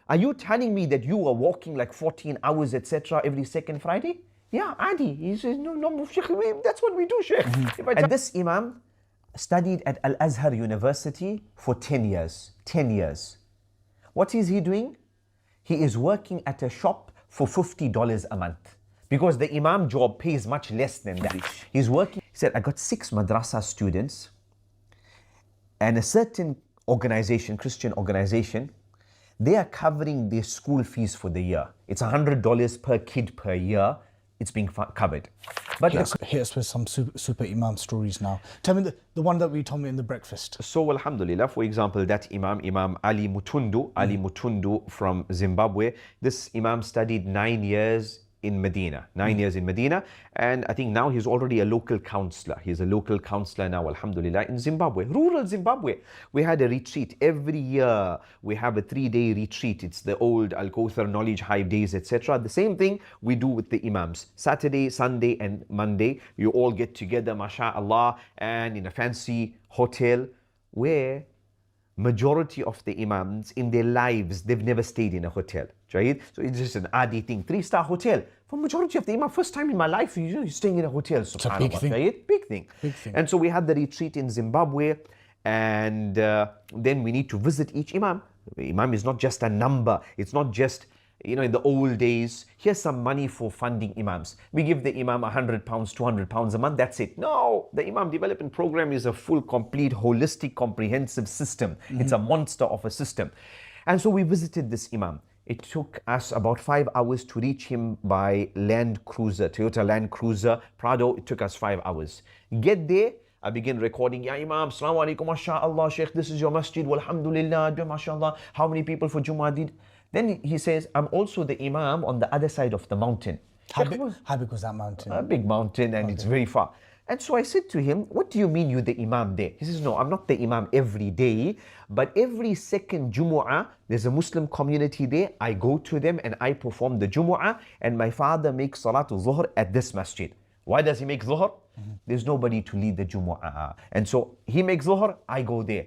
Are you telling me that you are walking like 14 hours, etc., every second Friday? Yeah, Adi. He says, no, Sheikh, that's what we do, Sheikh. And this Imam studied at Al-Azhar University for 10 years. 10 years. What is he doing? He is working at a shop for $50 a month. Because the Imam job pays much less than that. He's working. He said, I got 6 madrasa students and a certain organization, Christian organization, they are covering their school fees for the year. It's $100 per kid per year. It's being covered. But hit us with some super Imam stories now. Tell me the one that we told me in the breakfast. So alhamdulillah, for example, that Imam Ali Mutundu from Zimbabwe, this Imam studied 9 years in Medina, 9 years in Medina, and I think now he's already a local counselor. He's a local counselor now, alhamdulillah, in Zimbabwe, rural Zimbabwe. We had a retreat every year. We have a 3-day retreat. It's the old Al-Kawthar Knowledge Hive days, etc. The same thing we do with the Imams. Saturday, Sunday, and Monday, you all get together, mashallah, and in a fancy hotel where majority of the Imams in their lives, they've never stayed in a hotel. Right? So it's just an adi thing. 3-star hotel. For majority of the Imam, first time in my life, you're staying in a hotel. It's a big thing. Right? Big thing. Big thing. And so we had the retreat in Zimbabwe, and then we need to visit each Imam. The Imam is not just a number. It's not just, in the old days, here's some money for funding Imams. We give the Imam £100, £200 a month, that's it. No, the Imam Development Program is a full, complete, holistic, comprehensive system. It's a monster of a system. And so we visited this Imam. It took us about 5 hours to reach him by Land Cruiser, Toyota Land Cruiser, Prado. It took us 5 hours. Get there, I begin recording. Ya Imam, Assalamu alaikum, mashallah, Sheikh, this is your masjid, walhamdulillah, mashallah. How many people for Jummah did? Then he says, I'm also the Imam on the other side of the mountain. How big was that mountain? A big mountain, and it's very far. And so I said to him, what do you mean you're the Imam there? He says, no, I'm not the Imam every day, but every second Jumu'ah, there's a Muslim community there. I go to them and I perform the Jumu'ah, and my father makes Salatul Zuhr at this masjid. Why does he make Zuhr? There's nobody to lead the Jumu'ah. And so he makes Zuhr, I go there.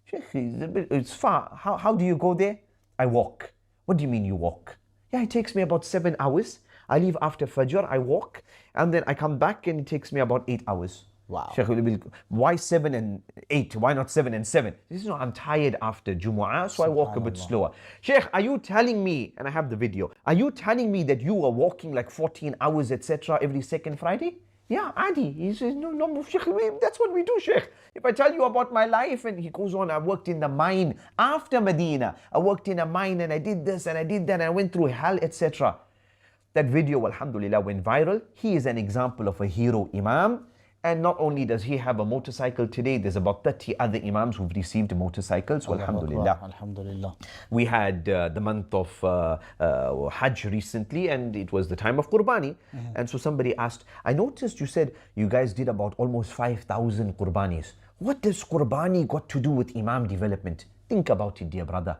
Sheikh, it's far. How do you go there? I walk. What do you mean you walk? Yeah, it takes me about 7 hours. I leave after Fajr, I walk, and then I come back and it takes me about 8 hours. Wow. Sheikh, why 7 and 8? Why not 7 and 7? This is not, I'm tired after Jumu'ah, so I walk a bit slower. Sheikh, are you telling me, and I have the video, are you telling me that you are walking like 14 hours, etc. every second Friday? Yeah, Adi. He says, no, Sheikh, that's what we do, Sheikh. If I tell you about my life, and he goes on, I worked in the mine after Medina. I worked in a mine and I did this and I did that and I went through hell, etc. That video, alhamdulillah, went viral. He is an example of a hero Imam. And not only does he have a motorcycle today, there's about 30 other Imams who've received motorcycles. So alhamdulillah. Alhamdulillah. We had the month of Hajj recently, and it was the time of Qurbani. And so somebody asked, I noticed you said you guys did about almost 5,000 Qurbanis. What does Qurbani got to do with Imam development? Think about it, dear brother.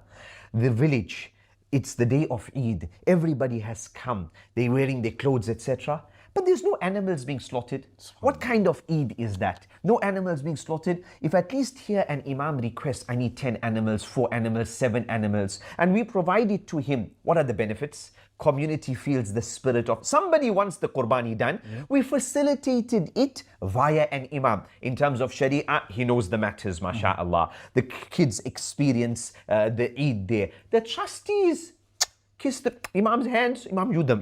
The village, it's the day of Eid. Everybody has come. They're wearing their clothes, etc. But there's no animals being slaughtered. What kind of Eid is that? No animals being slaughtered. If at least here an Imam requests, I need 10 animals, 4 animals, 7 animals, and we provide it to him, what are the benefits? Community feels the spirit of, somebody wants the Qurbani done. We facilitated it via an Imam. In terms of Sharia, he knows the matters, mashallah. The kids experience the Eid there. The trustees kiss the Imam's hands. Imam, you the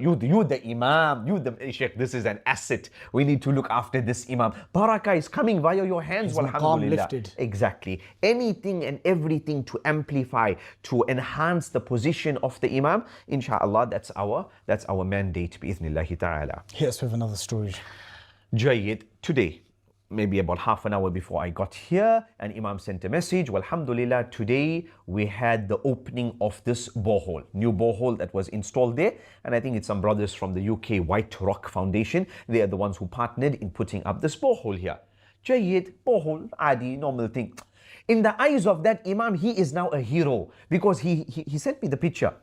Imam. You the Sheikh, this is an asset. We need to look after this Imam. Barakah is coming via your hands. Alhamdulillah. Lifted. Exactly. Anything and everything to amplify, to enhance the position of the Imam. Inshallah, that's our mandate. Bi'ithnillahi ta'ala. Hit us with another story. Jayyid, today, maybe about half an hour before I got here, an Imam sent a message. Well, alhamdulillah, today we had the opening of this borehole, new borehole that was installed there. And I think it's some brothers from the UK White Rock Foundation. They are the ones who partnered in putting up this borehole here. Jayyid, borehole, adi, normal thing. In the eyes of that Imam, he is now a hero because he sent me the picture.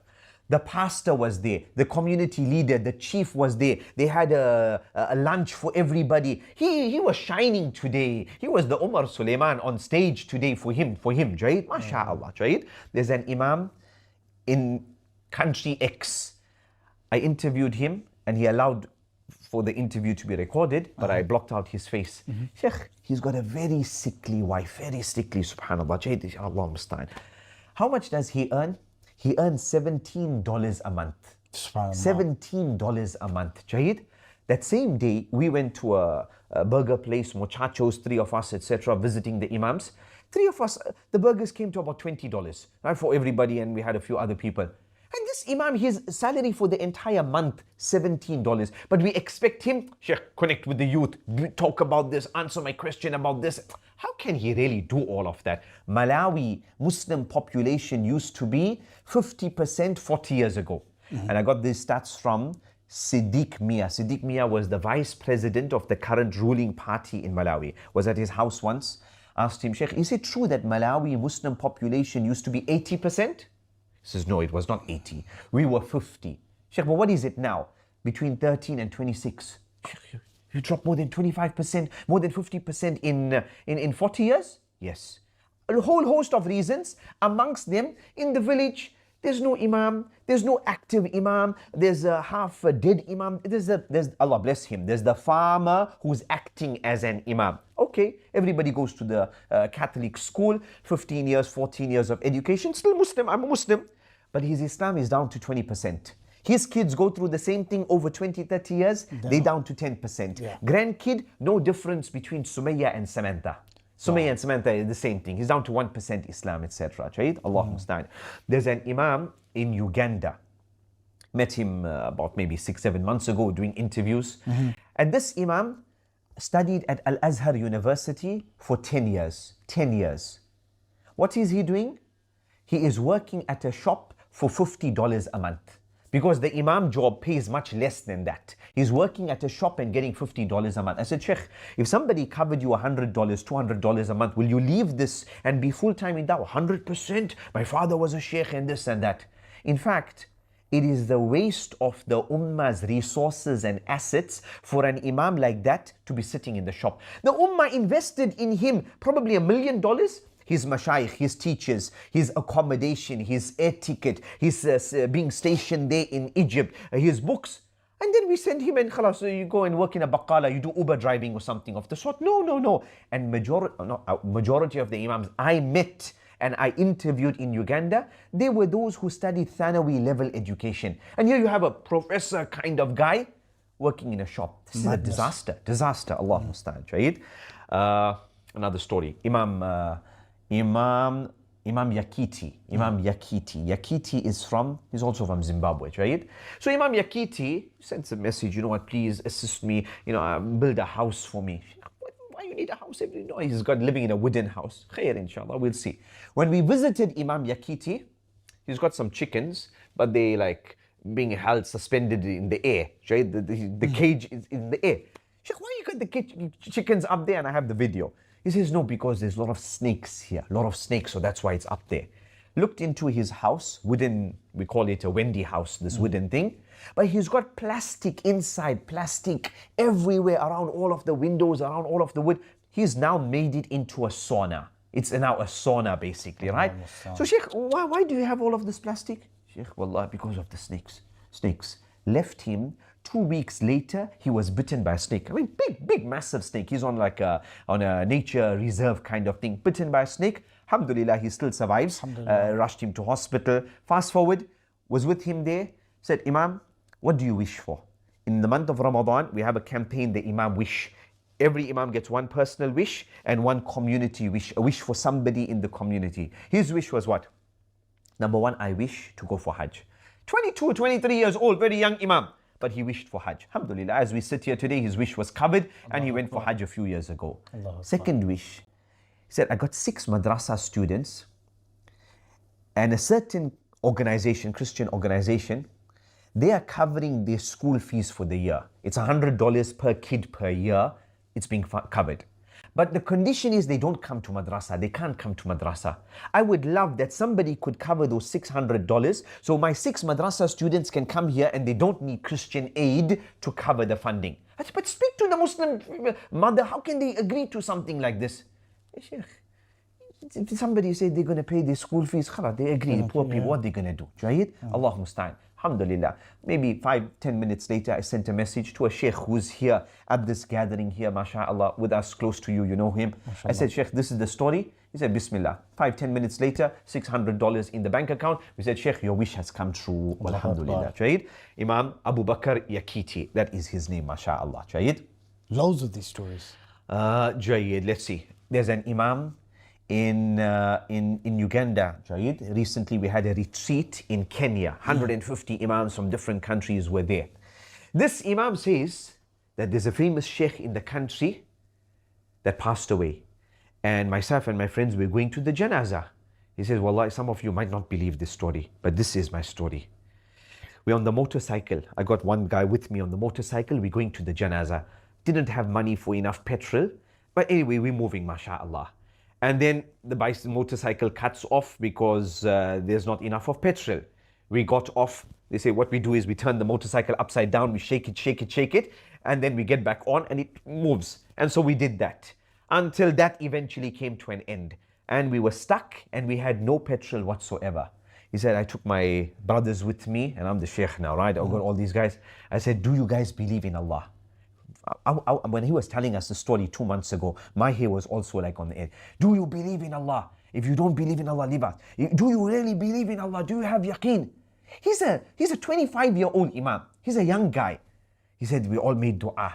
The pastor was there, the community leader, the chief was there. They had a lunch for everybody. He was shining today. He was the Umar Sulaiman on stage today for him, Jaid. MashaAllah, Jaid. There's an Imam in country X. I interviewed him and he allowed for the interview to be recorded, but I blocked out his face. Sheikh, he's got a very sickly wife, very sickly, subhanAllah. Allah musta'an. How much does he earn? He earns $17 a month. $17 a month. Jahid. That same day, we went to a burger place, muchachos, 3 of us, etc., visiting the Imams. 3 of us, the burgers came to about $20, right, for everybody, and we had a few other people. And this Imam, his salary for the entire month, $17. But we expect him, Sheikh, connect with the youth, talk about this, answer my question about this. How can he really do all of that? Malawi Muslim population used to be 50% 40 years ago. And I got these stats from Siddiq Mia. Siddiq Mia was the vice president of the current ruling party in Malawi. Was at his house once. Asked him, Sheikh, is it true that Malawi Muslim population used to be 80%? He says, no, it was not 80. We were 50. Sheikh, but what is it now? Between 13 and 26. Sheikh, you dropped more than 25%, more than 50% in 40 years? Yes. A whole host of reasons. Amongst them, in the village, there's no Imam, there's no active Imam, there's a half a dead Imam, there's Allah bless him, there's the farmer who's acting as an Imam. Okay, everybody goes to the Catholic school, 15 years, 14 years of education, still Muslim, I'm a Muslim, but his Islam is down to 20%. His kids go through the same thing over 20, 30 years, they're down to 10%. Yeah. Grandkid, no difference between Sumaya and Samantha. Sumaya and Samantha is the same thing. He's down to 1% Islam, etc. Right? Allah musta'an. There's an Imam in Uganda. Met him about maybe 6-7 months ago doing interviews. And this Imam studied at Al-Azhar University for 10 years. 10 years. What is he doing? He is working at a shop for $50 a month. Because the Imam job pays much less than that. He's working at a shop and getting $50 a month. I said, Sheikh, if somebody covered you $100, $200 a month, will you leave this and be full-time in dawah? 100%. My father was a sheikh and this and that. In fact, it is the waste of the ummah's resources and assets for an Imam like that to be sitting in the shop. The ummah invested in him probably $1 million. His mashayikh, his teachers, his accommodation, his air ticket, his being stationed there in Egypt, his books. And then we send him and khalas, so you go and work in a baqala, you do Uber driving or something of the sort. No. And majority of the Imams I met and I interviewed in Uganda, they were those who studied Thanawi level education. And here you have a professor kind of guy working in a shop. This is a disaster. Allah musta'an. Another story. Imam Yakiti. Yakiti is he's also from Zimbabwe, right? So Imam Yakiti sends a message, you know what, please assist me, build a house for me. Why you need a house? No, he's got living in a wooden house. Khair, inshallah, we'll see. When we visited Imam Yakiti, he's got some chickens, but they like being held suspended in the air, right? The cage is in the air. Sheikh, why you got the chickens up there? And I have the video. He says, no, because there's a lot of snakes here, so that's why it's up there. Looked into his house, wooden, we call it a Wendy house, this wooden thing. But he's got plastic inside, plastic everywhere, around all of the windows, around all of the wood. He's now made it into a sauna. It's now a sauna, basically, right? So, Sheikh, why do you have all of this plastic? Sheikh, wallah, because of the snakes. Snakes left him. 2 weeks later, he was bitten by a snake. I mean, big, massive snake. He's on a nature reserve kind of thing. Bitten by a snake. Alhamdulillah, he still survives. Rushed him to hospital. Fast forward, was with him there. Said, Imam, what do you wish for? In the month of Ramadan, we have a campaign, the Imam Wish. Every Imam gets one personal wish and one community wish. A wish for somebody in the community. His wish was what? Number 1, I wish to go for Hajj. 22, 23 years old, very young Imam. But he wished for Hajj. Alhamdulillah, as we sit here today, his wish was covered and he went for Hajj a few years ago. Second wish, he said, I got 6 madrasa students and a certain organization, Christian organization, they are covering their school fees for the year. It's $100 per kid per year. It's being covered. But the condition is they don't come to madrasa. They can't come to madrasa. I would love that somebody could cover those $600 so my 6 madrasa students can come here and they don't need Christian aid to cover the funding. But speak to the Muslim mother. How can they agree to something like this? Sheikh, if somebody said they're going to pay their school fees, khalas, they agree, poor people, what they're going to do? Jayid? Allah musta'an. Alhamdulillah. Maybe 5-10 minutes later, I sent a message to a sheikh who's here at this gathering here, mashallah, with us, close to you, you know him. I said, Sheikh, this is the story. He said, Bismillah. 5-10 minutes later, $600 in the bank account. We said, Sheikh, your wish has come true. Alhamdulillah. Jayid? Imam Abu Bakr Yakiti, that is his name, mashallah. Jayid? Loads of these stories. Jayid, let's see. There's an Imam in Uganda, Jayid. Recently we had a retreat in Kenya. 150 Imams from different countries were there. This Imam says that there's a famous Sheikh in the country that passed away. And myself and my friends were going to the janazah. He says, Wallahi, some of you might not believe this story, but this is my story. We're on the motorcycle. I got one guy with me on the motorcycle. We're going to the janazah. Didn't have money for enough petrol. But anyway, we're moving, mashallah. And then the motorcycle cuts off because there's not enough of petrol. We got off. They say what we do is we turn the motorcycle upside down, we shake it, and then we get back on and it moves. And so we did that until that eventually came to an end. And we were stuck and we had no petrol whatsoever. He said, I took my brothers with me, and I'm the sheikh now, right? I've got all these guys. I said, do you guys believe in Allah? When he was telling us the story 2 months ago, my hair was also like on the edge. Do you believe in Allah? If you don't believe in Allah, leave us. Do you really believe in Allah? Do you have yaqeen? He's a 25-year-old Imam. He's a young guy. He said, we all made dua.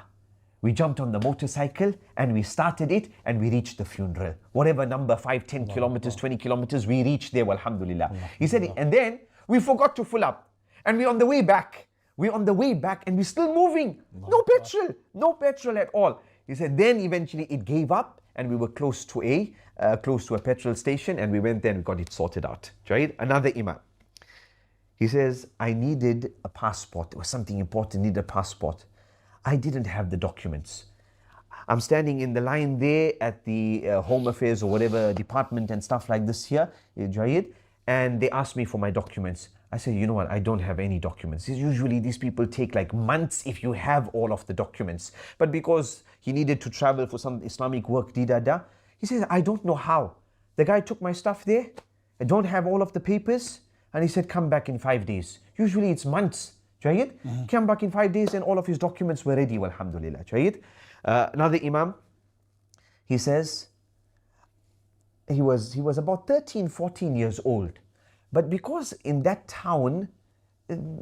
We jumped on the motorcycle and we started it and we reached the funeral. Whatever number, 5, 10 kilometers, 20 kilometers, we reached there, alhamdulillah. He said, and then we forgot to fill up. And we're on the way back. We're on the way back and we're still moving. No petrol at all. He said, then eventually it gave up and we were close to a petrol station and we went there and got it sorted out. Right? Another Imam. He says, I needed a passport. There was something important, needed a passport. I didn't have the documents. I'm standing in the line there at the Home Affairs or whatever department and stuff like this here, Jayid, and they asked me for my documents. I said, you know what, I don't have any documents. Usually these people take like months if you have all of the documents. But because he needed to travel for some Islamic work, he said, I don't know how. The guy took my stuff there, I don't have all of the papers, and he said, come back in 5 days. Usually it's months, Jayid. Came back in 5 days and all of his documents were ready, alhamdulillah, Jayid. Another Imam, he says, he was about 13, 14 years old. But because in that town,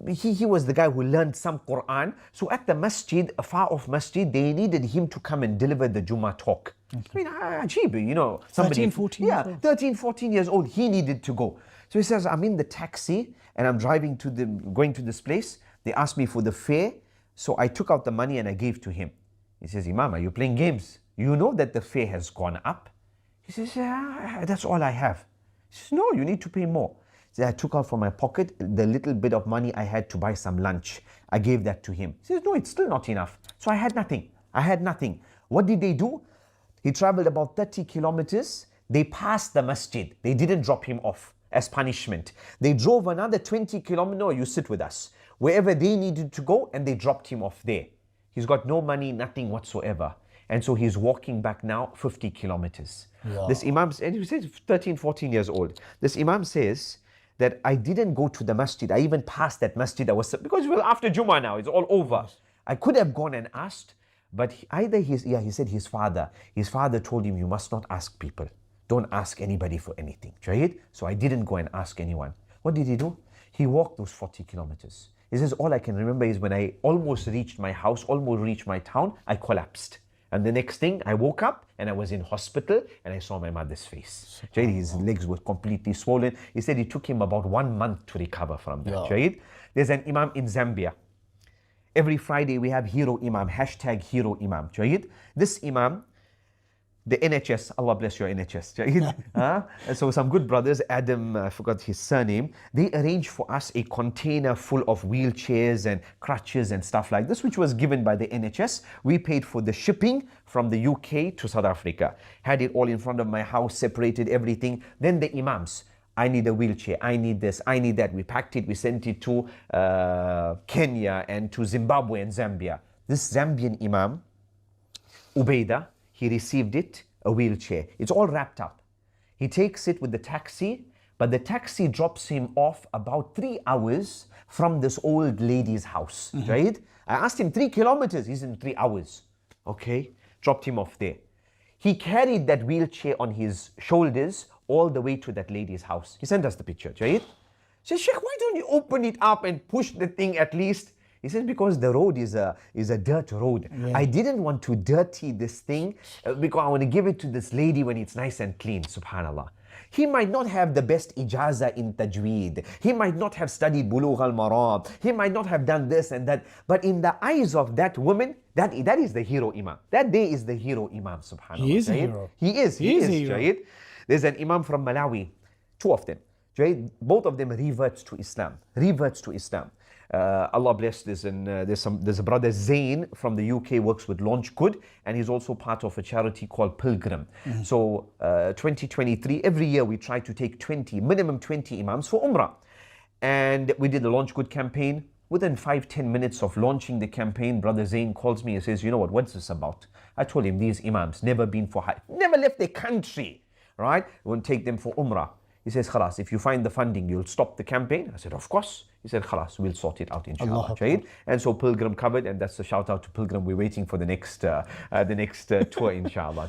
he was the guy who learned some Quran. So at the masjid, a far off masjid, they needed him to come and deliver the Jummah talk. Okay. I mean, ajib, you know. Somebody, 13, 14 years old. 13, 14 years old, he needed to go. So he says, I'm in the taxi and I'm going to this place. They asked me for the fare. So I took out the money and I gave to him. He says, Imam, are you playing games? You know that the fare has gone up? He says, yeah, that's all I have. He says, no, you need to pay more. So I took out from my pocket the little bit of money I had to buy some lunch. I gave that to him. He says, no, it's still not enough. So I had nothing. What did they do? He traveled about 30 kilometers. They passed the masjid. They didn't drop him off as punishment. They drove another 20 kilometers. No, you sit with us. Wherever they needed to go, and they dropped him off there. He's got no money, nothing whatsoever. And so he's walking back now 50 kilometers. Wow. This Imam, and he says 13, 14 years old. This Imam says that I didn't go to the masjid. I even passed that masjid. Because well, after Jummah now, it's all over. I could have gone and asked, but he said his father told him, you must not ask people. Don't ask anybody for anything. Jayid? So I didn't go and ask anyone. What did he do? He walked those 40 kilometers. He says, all I can remember is when I almost reached my house, almost reached my town, I collapsed. And the next thing, I woke up and I was in hospital and I saw my mother's face. Jayid, his legs were completely swollen. He said it took him about 1 month to recover from that. Jayid, there's an Imam in Zambia. Every Friday we have Hero Imam, #Hero Imam. Jayid, this Imam, the NHS, Allah bless your NHS. So some good brothers, Adam, I forgot his surname, they arranged for us a container full of wheelchairs and crutches and stuff like this, which was given by the NHS. We paid for the shipping from the UK to South Africa. Had it all in front of my house, separated everything. Then the Imams, I need a wheelchair, I need this, I need that. We packed it, we sent it to Kenya and to Zimbabwe and Zambia. This Zambian Imam, Ubaidah, he received it, a wheelchair. It's all wrapped up. He takes it with the taxi, but the taxi drops him off about 3 hours from this old lady's house, right? I asked him 3 kilometers, he's in 3 hours. Okay, dropped him off there. He carried that wheelchair on his shoulders all the way to that lady's house. He sent us the picture, right? He said, Sheikh, why don't you open it up and push the thing at least? He says, because the road is a dirt road. Yeah. I didn't want to dirty this thing because I want to give it to this lady when it's nice and clean, subhanAllah. He might not have the best ijaza in tajweed. He might not have studied bulugh al-maram. He might not have done this and that. But in the eyes of that woman, that is the hero Imam. That day is the hero Imam, subhanAllah. He is a right? hero. He is a hero. Right? There's an Imam from Malawi, 2 of them. Right? Both of them reverts to Islam. Allah bless this, and there's a brother Zain from the UK, works with Launch Good, and he's also part of a charity called Pilgrim. So 2023, every year we try to take minimum 20 Imams for Umrah. And we did the Launch Good campaign. Within 5-10 minutes of launching the campaign, brother Zain calls me and says, you know what's this about? I told him, these Imams never been for Hajj, never left their country, right? We won't take them for Umrah. He says, khalas, if you find the funding, you'll stop the campaign. I said, of course. He said, khalas, we'll sort it out, inshallah. Right? And so Pilgrim covered, and that's a shout out to Pilgrim. We're waiting for the next tour, inshallah.